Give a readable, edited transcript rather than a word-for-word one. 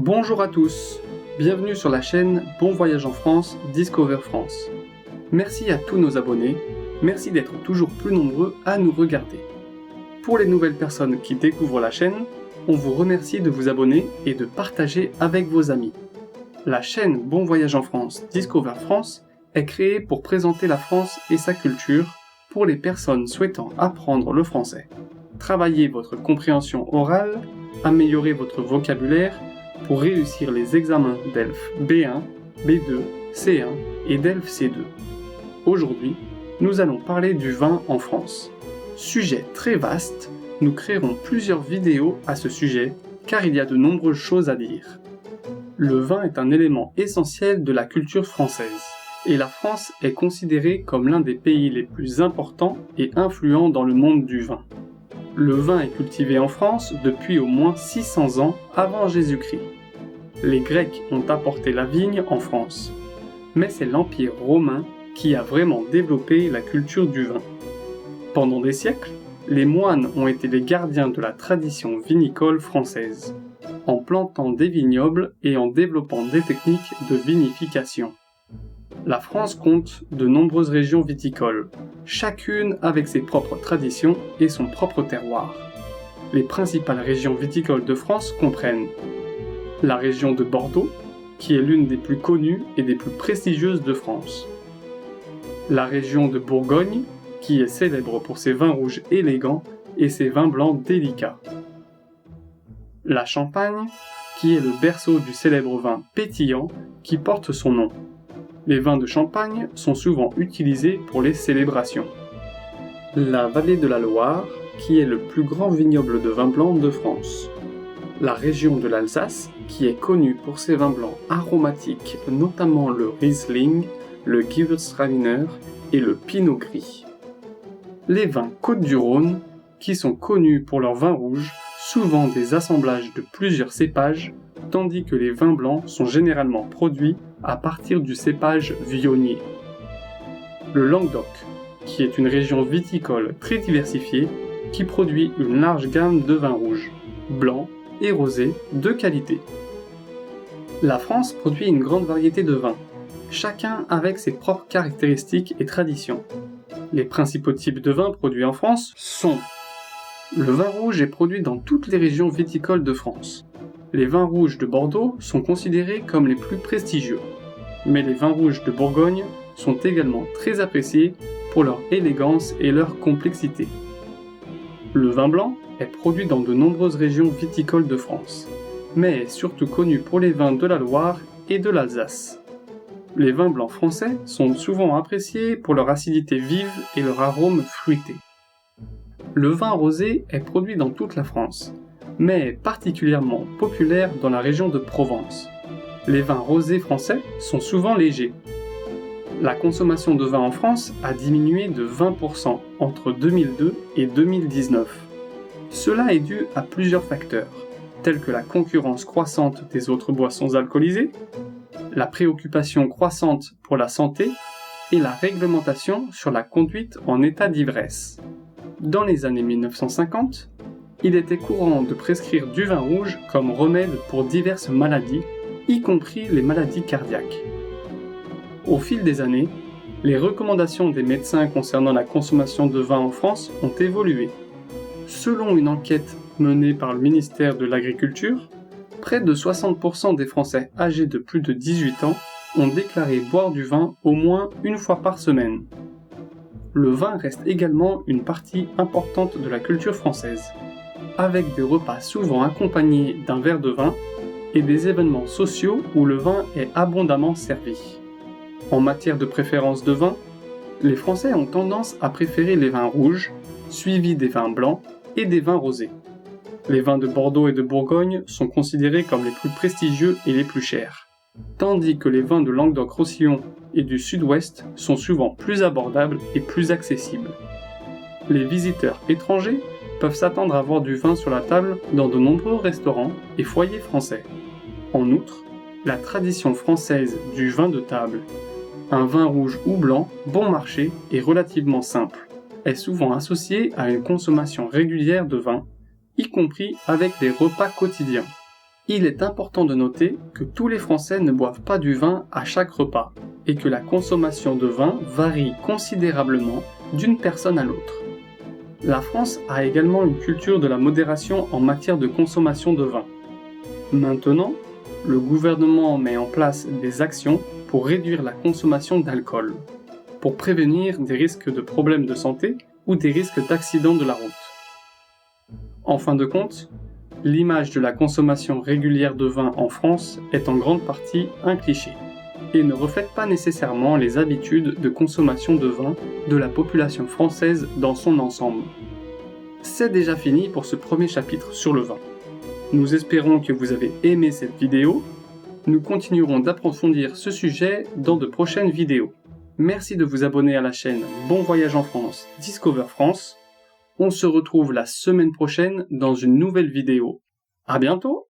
Bonjour à tous, bienvenue sur la chaîne Bon Voyage en France, Discover France. Merci à tous nos abonnés, merci d'être toujours plus nombreux à nous regarder. Pour les nouvelles personnes qui découvrent la chaîne, on vous remercie de vous abonner et de partager avec vos amis. La chaîne Bon Voyage en France, Discover France est créée pour présenter la France et sa culture pour les personnes souhaitant apprendre le français. Travailler votre compréhension orale, améliorer votre vocabulaire pour réussir les examens DELF B1, B2, C1 et DELF C2. Aujourd'hui, nous allons parler du vin en France. Sujet très vaste, nous créerons plusieurs vidéos à ce sujet car il y a de nombreuses choses à dire. Le vin est un élément essentiel de la culture française et la France est considérée comme l'un des pays les plus importants et influents dans le monde du vin. Le vin est cultivé en France depuis au moins 600 ans avant Jésus-Christ. Les Grecs ont apporté la vigne en France, mais c'est l'Empire romain qui a vraiment développé la culture du vin. Pendant des siècles, les moines ont été les gardiens de la tradition vinicole française, en plantant des vignobles et en développant des techniques de vinification. La France compte de nombreuses régions viticoles, chacune avec ses propres traditions et son propre terroir. Les principales régions viticoles de France comprennent la région de Bordeaux, qui est l'une des plus connues et des plus prestigieuses de France. La région de Bourgogne, qui est célèbre pour ses vins rouges élégants et ses vins blancs délicats. La Champagne, qui est le berceau du célèbre vin pétillant qui porte son nom. Les vins de Champagne sont souvent utilisés pour les célébrations. La vallée de la Loire, qui est le plus grand vignoble de vin blanc de France. La région de l'Alsace, qui est connue pour ses vins blancs aromatiques, notamment le Riesling, le Gewürztraminer et le Pinot Gris. Les vins Côtes-du-Rhône, qui sont connus pour leurs vins rouges, souvent des assemblages de plusieurs cépages, tandis que les vins blancs sont généralement produits à partir du cépage Viognier. Le Languedoc, qui est une région viticole très diversifiée, qui produit une large gamme de vins rouges, blancs et rosés de qualité. La France produit une grande variété de vins, chacun avec ses propres caractéristiques et traditions. Les principaux types de vins produits en France sont: le vin rouge est produit dans toutes les régions viticoles de France. Les vins rouges de Bordeaux sont considérés comme les plus prestigieux, mais les vins rouges de Bourgogne sont également très appréciés pour leur élégance et leur complexité. Le vin blanc est produit dans de nombreuses régions viticoles de France, mais est surtout connu pour les vins de la Loire et de l'Alsace. Les vins blancs français sont souvent appréciés pour leur acidité vive et leur arôme fruité. Le vin rosé est produit dans toute la France, mais est particulièrement populaire dans la région de Provence. Les vins rosés français sont souvent légers. La consommation de vin en France a diminué de 20% entre 2002 et 2019. Cela est dû à plusieurs facteurs, tels que la concurrence croissante des autres boissons alcoolisées, la préoccupation croissante pour la santé et la réglementation sur la conduite en état d'ivresse. Dans les années 1950, il était courant de prescrire du vin rouge comme remède pour diverses maladies, y compris les maladies cardiaques. Au fil des années, les recommandations des médecins concernant la consommation de vin en France ont évolué. Selon une enquête menée par le ministère de l'Agriculture, près de 60% des Français âgés de plus de 18 ans ont déclaré boire du vin au moins une fois par semaine. Le vin reste également une partie importante de la culture française, avec des repas souvent accompagnés d'un verre de vin et des événements sociaux où le vin est abondamment servi. En matière de préférence de vin, les Français ont tendance à préférer les vins rouges, suivis des vins blancs et des vins rosés. Les vins de Bordeaux et de Bourgogne sont considérés comme les plus prestigieux et les plus chers, tandis que les vins de Languedoc-Roussillon et du Sud-Ouest sont souvent plus abordables et plus accessibles. Les visiteurs étrangers peuvent s'attendre à voir du vin sur la table dans de nombreux restaurants et foyers français. En outre, la tradition française du vin de table, un vin rouge ou blanc bon marché et relativement simple, est souvent associée à une consommation régulière de vin, y compris avec des repas quotidiens. Il est important de noter que tous les Français ne boivent pas du vin à chaque repas et que la consommation de vin varie considérablement d'une personne à l'autre. La France a également une culture de la modération en matière de consommation de vin. Maintenant, le gouvernement met en place des actions pour réduire la consommation d'alcool, pour prévenir des risques de problèmes de santé ou des risques d'accidents de la route. En fin de compte, l'image de la consommation régulière de vin en France est en grande partie un cliché et ne reflète pas nécessairement les habitudes de consommation de vin de la population française dans son ensemble. C'est déjà fini pour ce premier chapitre sur le vin. Nous espérons que vous avez aimé cette vidéo. Nous continuerons d'approfondir ce sujet dans de prochaines vidéos. Merci de vous abonner à la chaîne Bon Voyage en France, Discover France. On se retrouve la semaine prochaine dans une nouvelle vidéo. À bientôt!